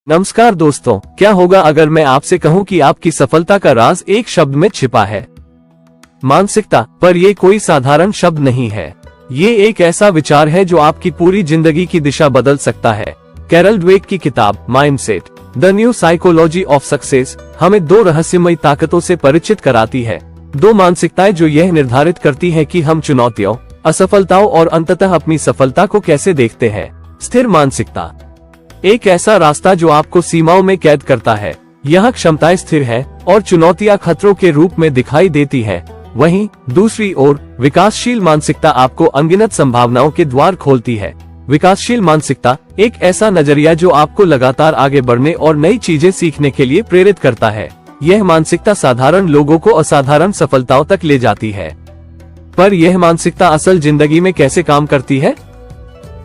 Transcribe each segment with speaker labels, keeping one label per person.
Speaker 1: नमस्कार दोस्तों, क्या होगा अगर मैं आपसे कहूं कि आपकी सफलता का राज एक शब्द में छिपा है? मानसिकता। पर ये कोई साधारण शब्द नहीं है। ये एक ऐसा विचार है जो आपकी पूरी जिंदगी की दिशा बदल सकता है। कैरल ड्वेक की किताब mindset, the new psychology of success हमें दो रहस्यमयी ताकतों से परिचित कराती है। दो मानसिकताएं जो यह निर्धारित करती है कि हम चुनौतियों, असफलताओं और अंततः अपनी सफलता को कैसे देखते हैं। स्थिर मानसिकता एक ऐसा रास्ता जो आपको सीमाओं में कैद करता है। यह क्षमताएं स्थिर है और चुनौतियां खतरों के रूप में दिखाई देती है। वहीं दूसरी ओर विकासशील मानसिकता आपको अनगिनत संभावनाओं के द्वार खोलती है। विकासशील मानसिकता एक ऐसा नजरिया जो आपको लगातार आगे बढ़ने और नई चीजें सीखने के लिए प्रेरित करता है। यह मानसिकता साधारण लोगों को असाधारण सफलताओं तक ले जाती है। पर यह मानसिकता असल जिंदगी में कैसे काम करती है?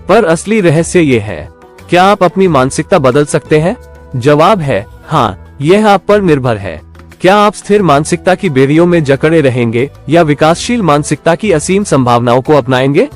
Speaker 1: पर असली रहस्य ये है, क्या आप अपनी मानसिकता बदल सकते हैं? जवाब है हाँ, यह आप पर निर्भर है। क्या आप स्थिर मानसिकता की बेड़ियों में जकड़े रहेंगे या विकासशील मानसिकता की असीम संभावनाओं को अपनाएंगे?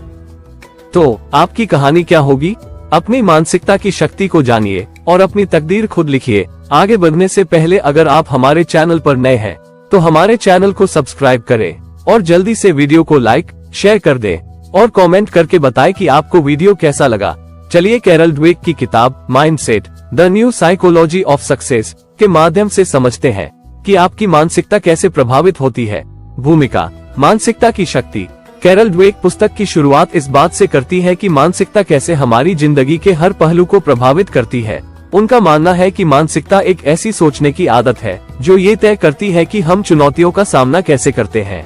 Speaker 1: तो आपकी कहानी क्या होगी? अपनी मानसिकता की शक्ति को जानिए और अपनी तकदीर खुद लिखिए। आगे बढ़ने से पहले अगर आप हमारे चैनल पर नए हैं तो हमारे चैनल को सब्सक्राइब करें और जल्दी से वीडियो को लाइक, शेयर कर दें और कमेंट करके बताएं कि आपको वीडियो कैसा लगा। चलिए कैरल ड्वेक की किताब mindset, the new psychology of success के माध्यम से समझते हैं कि आपकी मानसिकता कैसे प्रभावित होती है। भूमिका, मानसिकता की शक्ति। कैरल ड्वेक पुस्तक की शुरुआत इस बात से करती है कि मानसिकता कैसे हमारी जिंदगी के हर पहलू को प्रभावित करती है। उनका मानना है कि मानसिकता एक ऐसी सोचने की आदत है जो ये तय करती है कि हम चुनौतियों का सामना कैसे करते हैं,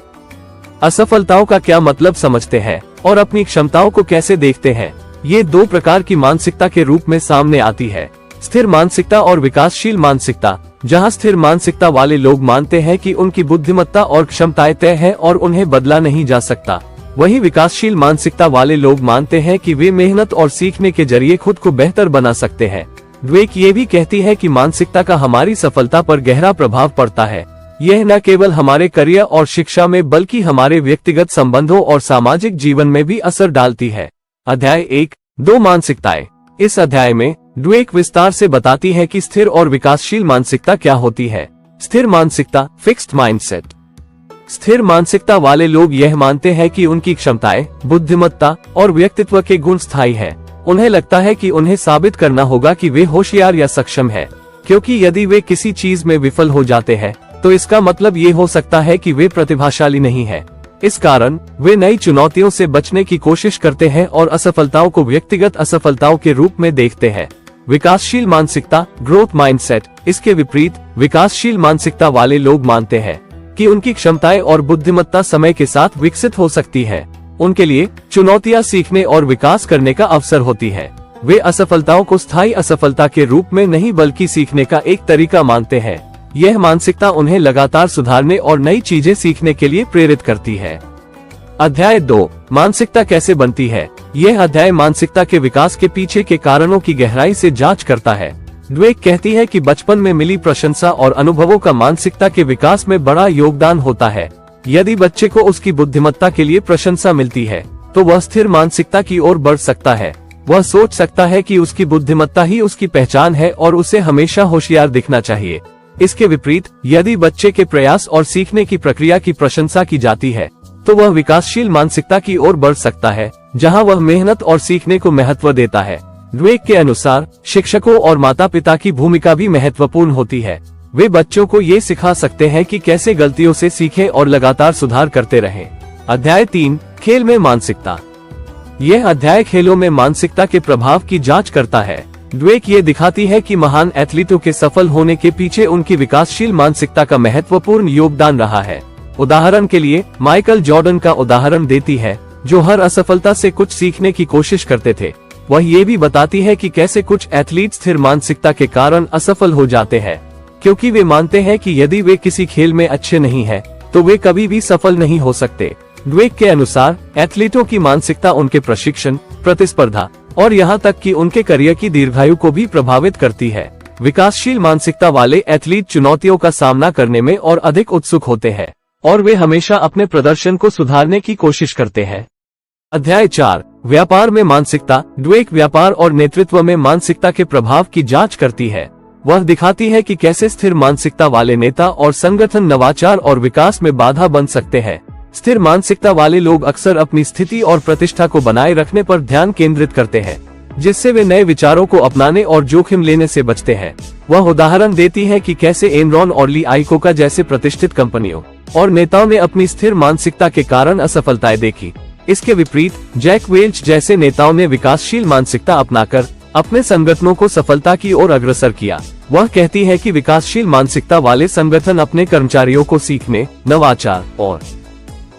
Speaker 1: असफलताओं का क्या मतलब समझते हैं और अपनी क्षमताओं को कैसे देखते हैं। ये दो प्रकार की मानसिकता के रूप में सामने आती है, स्थिर मानसिकता और विकासशील मानसिकता। जहां स्थिर मानसिकता वाले लोग मानते हैं कि उनकी बुद्धिमत्ता और क्षमताएं तय है और उन्हें बदला नहीं जा सकता, वहीं विकासशील मानसिकता वाले लोग मानते हैं कि वे मेहनत और सीखने के जरिए खुद को बेहतर बना सकते हैं। ड्वेक ये भी कहती है कि मानसिकता का हमारी सफलता पर गहरा प्रभाव पड़ता है। यह न केवल हमारे करियर और शिक्षा में बल्कि हमारे व्यक्तिगत संबंधों और सामाजिक जीवन में भी असर डालती है। अध्याय 1, दो मानसिकताएं। इस अध्याय में ड्वेक विस्तार से बताती है कि स्थिर और विकासशील मानसिकता क्या होती है। स्थिर मानसिकता, फिक्स्ड माइंडसेट। स्थिर मानसिकता वाले लोग यह मानते हैं कि उनकी क्षमताएं, बुद्धिमत्ता और व्यक्तित्व के गुण स्थायी हैं। उन्हें लगता है कि उन्हें साबित करना होगा कि वे होशियार या सक्षम हैं, क्योंकि यदि वे किसी चीज में विफल हो जाते हैं तो इसका मतलब ये हो सकता है कि वे प्रतिभाशाली नहीं हैं। इस कारण वे नई चुनौतियों से बचने की कोशिश करते हैं और असफलताओं को व्यक्तिगत असफलताओं के रूप में देखते हैं। विकासशील मानसिकता, ग्रोथ माइंडसेट। इसके विपरीत विकासशील मानसिकता वाले लोग मानते हैं कि उनकी क्षमताएं और बुद्धिमत्ता समय के साथ विकसित हो सकती है। उनके लिए चुनौतियां सीखने और विकास करने का अवसर होती है। वे असफलताओं को स्थायी असफलता के रूप में नहीं बल्कि सीखने का एक तरीका मानते हैं। यह मानसिकता उन्हें लगातार सुधारने और नई चीजें सीखने के लिए प्रेरित करती है। अध्याय 2, मानसिकता कैसे बनती है। यह अध्याय मानसिकता के विकास के पीछे के कारणों की गहराई से जांच करता है। ड्वेक कहती है कि बचपन में मिली प्रशंसा और अनुभवों का मानसिकता के विकास में बड़ा योगदान होता है। यदि बच्चे को उसकी बुद्धिमत्ता के लिए प्रशंसा मिलती है तो वह स्थिर मानसिकता की ओर बढ़ सकता है। वह सोच सकता है कि उसकी बुद्धिमत्ता ही उसकी पहचान है और उसे हमेशा होशियार दिखना चाहिए। इसके विपरीत यदि बच्चे के प्रयास और सीखने की प्रक्रिया की प्रशंसा की जाती है तो वह विकासशील मानसिकता की ओर बढ़ सकता है, जहां वह मेहनत और सीखने को महत्व देता है। ड्वेक के अनुसार शिक्षकों और माता पिता की भूमिका भी महत्वपूर्ण होती है। वे बच्चों को ये सिखा सकते हैं कि कैसे गलतियों से सीखें और लगातार सुधार करते रहें। अध्याय 3, खेल में मानसिकता। यह अध्याय खेलों में मानसिकता के प्रभाव की जांच करता है। ड्वेक ये दिखाती है कि महान एथलीटों के सफल होने के पीछे उनकी विकासशील मानसिकता का महत्वपूर्ण योगदान रहा है। उदाहरण के लिए माइकल जॉर्डन का उदाहरण देती है, जो हर असफलता से कुछ सीखने की कोशिश करते थे। वह ये भी बताती है कि कैसे कुछ एथलीट स्थिर मानसिकता के कारण असफल हो जाते हैं, क्योंकि वे मानते हैं कि यदि वे किसी खेल में अच्छे नहीं हैं, तो वे कभी भी सफल नहीं हो सकते। ड्वेक के अनुसार एथलीटों की मानसिकता उनके प्रशिक्षण, प्रतिस्पर्धा और यहाँ तक कि उनके करियर की दीर्घायु को भी प्रभावित करती है। विकासशील मानसिकता वाले एथलीट चुनौतियों का सामना करने में और अधिक उत्सुक होते हैं और वे हमेशा अपने प्रदर्शन को सुधारने की कोशिश करते हैं। अध्याय 4, व्यापार में मानसिकता। ड्वेक व्यापार और नेतृत्व में मानसिकता के प्रभाव की जांच करती है। वह दिखाती है कि कैसे स्थिर मानसिकता वाले नेता और संगठन नवाचार और विकास में बाधा बन सकते हैं। स्थिर मानसिकता वाले लोग अक्सर अपनी स्थिति और प्रतिष्ठा को बनाए रखने पर ध्यान केंद्रित करते हैं, जिससे वे नए विचारों को अपनाने और जोखिम लेने से बचते हैं। वह उदाहरण देती है कि कैसे एनरॉन और ली आइकोका जैसे प्रतिष्ठित कंपनियों और नेताओं ने अपनी स्थिर मानसिकता के कारण असफलताएं देखी। इसके विपरीत जैक वेल्च जैसे नेताओं ने विकासशील मानसिकता अपनाकर अपने संगठनों को सफलता की ओर अग्रसर किया। वह कहती है कि विकासशील मानसिकता वाले संगठन अपने कर्मचारियों को सीखने, नवाचार और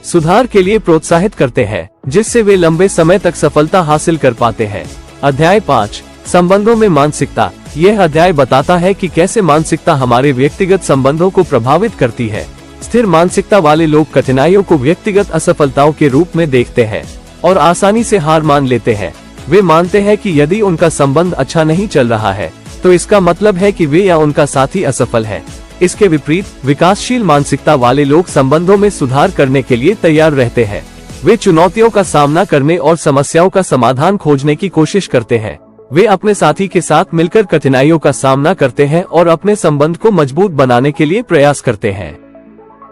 Speaker 1: सुधार के लिए प्रोत्साहित करते हैं, जिससे वे लंबे समय तक सफलता हासिल कर पाते हैं। अध्याय 5, संबंधों में मानसिकता। यह अध्याय बताता है कि कैसे मानसिकता हमारे व्यक्तिगत संबंधों को प्रभावित करती है। स्थिर मानसिकता वाले लोग कठिनाइयों को व्यक्तिगत असफलताओं के रूप में देखते हैं और आसानी से हार मान लेते हैं। वे मानते हैं कि यदि उनका संबंध अच्छा नहीं चल रहा है तो इसका मतलब है कि वे या उनका साथी असफल है। इसके विपरीत विकासशील मानसिकता वाले लोग संबंधों में सुधार करने के लिए तैयार रहते हैं। वे चुनौतियों का सामना करने और समस्याओं का समाधान खोजने की कोशिश करते हैं। वे अपने साथी के साथ मिलकर कठिनाइयों का सामना करते हैं और अपने संबंध को मजबूत बनाने के लिए प्रयास करते हैं।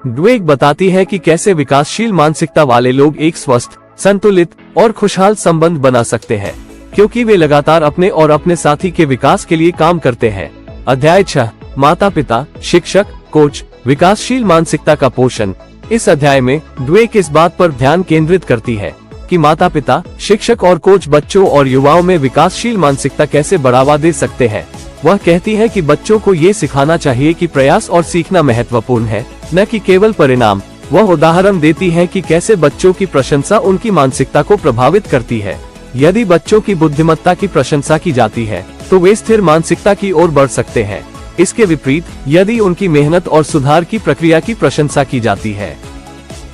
Speaker 1: ड्वेक बताती है कि कैसे विकासशील मानसिकता वाले लोग एक स्वस्थ, संतुलित और खुशहाल संबंध बना सकते हैं, क्योंकि वे लगातार अपने और अपने साथी के विकास के लिए काम करते हैं। अध्याय 6, माता पिता, शिक्षक, कोच, विकासशील मानसिकता का पोषण। इस अध्याय में ड्वेक इस बात पर ध्यान केंद्रित करती है कि माता पिता, शिक्षक और कोच बच्चों और युवाओं में विकासशील मानसिकता कैसे बढ़ावा दे सकते हैं। वह कहती है कि बच्चों को ये सिखाना चाहिए कि प्रयास और सीखना महत्वपूर्ण है, न कि केवल परिणाम। वह उदाहरण देती है कि कैसे बच्चों की प्रशंसा उनकी मानसिकता को प्रभावित करती है। यदि बच्चों की बुद्धिमत्ता की प्रशंसा की जाती है तो वे स्थिर मानसिकता की ओर बढ़ सकते हैं। इसके विपरीत यदि उनकी मेहनत और सुधार की प्रक्रिया की प्रशंसा की जाती है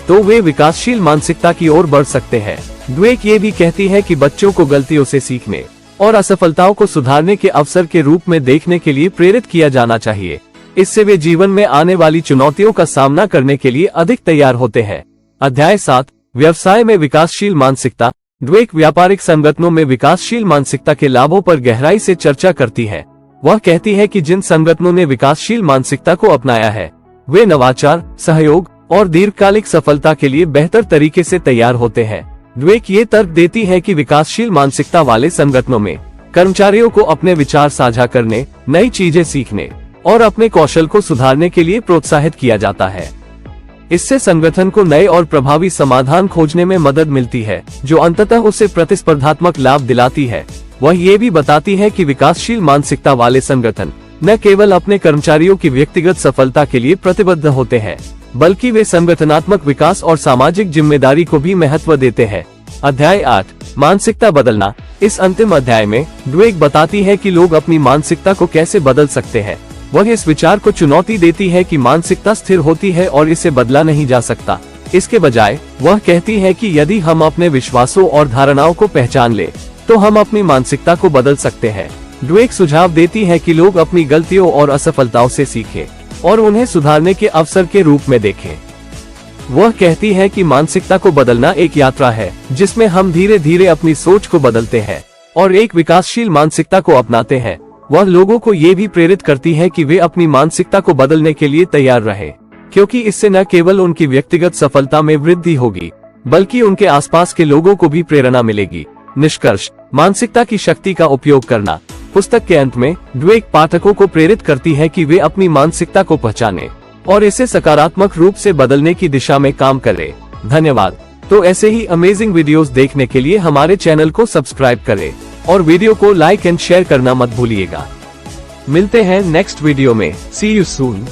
Speaker 1: तो वे विकासशील मानसिकता की ओर बढ़ सकते हैं। ड्वेक ये भी कहती है कि बच्चों को गलतियों से सीखने और असफलताओं को सुधारने के अवसर के रूप में देखने के लिए प्रेरित किया जाना चाहिए। इससे वे जीवन में आने वाली चुनौतियों का सामना करने के लिए अधिक तैयार होते हैं। अध्याय 7, व्यवसाय में विकासशील मानसिकता। ड्वेक व्यापारिक संगठनों में विकासशील मानसिकता के लाभों पर गहराई से चर्चा करती है। वह कहती है कि जिन संगठनों ने विकासशील मानसिकता को अपनाया है वे नवाचार, सहयोग और दीर्घकालिक सफलता के लिए बेहतर तरीके से तैयार होते हैं। ड्वेक ये तर्क देती है कि विकासशील मानसिकता वाले संगठनों में कर्मचारियों को अपने विचार साझा करने, नई चीजें सीखने और अपने कौशल को सुधारने के लिए प्रोत्साहित किया जाता है। इससे संगठन को नए और प्रभावी समाधान खोजने में मदद मिलती है, जो अंततः उसे प्रतिस्पर्धात्मक लाभ दिलाती है। वह ये भी बताती है कि विकासशील मानसिकता वाले संगठन न केवल अपने कर्मचारियों की व्यक्तिगत सफलता के लिए प्रतिबद्ध होते हैं, बल्कि वे संगठनात्मक विकास और सामाजिक जिम्मेदारी को भी महत्व देते हैं। अध्याय 8, मानसिकता बदलना। इस अंतिम अध्याय में ड्वेक बताती है कि लोग अपनी मानसिकता को कैसे बदल सकते हैं। वह इस विचार को चुनौती देती है कि मानसिकता स्थिर होती है और इसे बदला नहीं जा सकता। इसके बजाय वह कहती है कि यदि हम अपने विश्वासों और धारणाओं को पहचान ले तो हम अपनी मानसिकता को बदल सकते हैं। ड्वेक सुझाव देती है कि लोग अपनी गलतियों और असफलताओं से सीखें और उन्हें सुधारने के अवसर के रूप में देखें। वह कहती है कि मानसिकता को बदलना एक यात्रा है, जिसमें हम धीरे धीरे अपनी सोच को बदलते हैं और एक विकासशील मानसिकता को अपनाते हैं। वह लोगों को ये भी प्रेरित करती है कि वे अपनी मानसिकता को बदलने के लिए तैयार रहें, क्योंकि इससे न केवल उनकी व्यक्तिगत सफलता में वृद्धि होगी, बल्कि उनके आसपास के लोगों को भी प्रेरणा मिलेगी। निष्कर्ष, मानसिकता की शक्ति का उपयोग करना। पुस्तक के अंत में ड्वेक पाठकों को प्रेरित करती है कि वे अपनी मानसिकता को पहचानें और इसे सकारात्मक रूप से बदलने की दिशा में काम करें। धन्यवाद। तो ऐसे ही अमेजिंग वीडियोस देखने के लिए हमारे चैनल को सब्सक्राइब करें और वीडियो को लाइक एंड शेयर करना मत भूलिएगा। मिलते हैं नेक्स्ट वीडियो में। सी यू सून।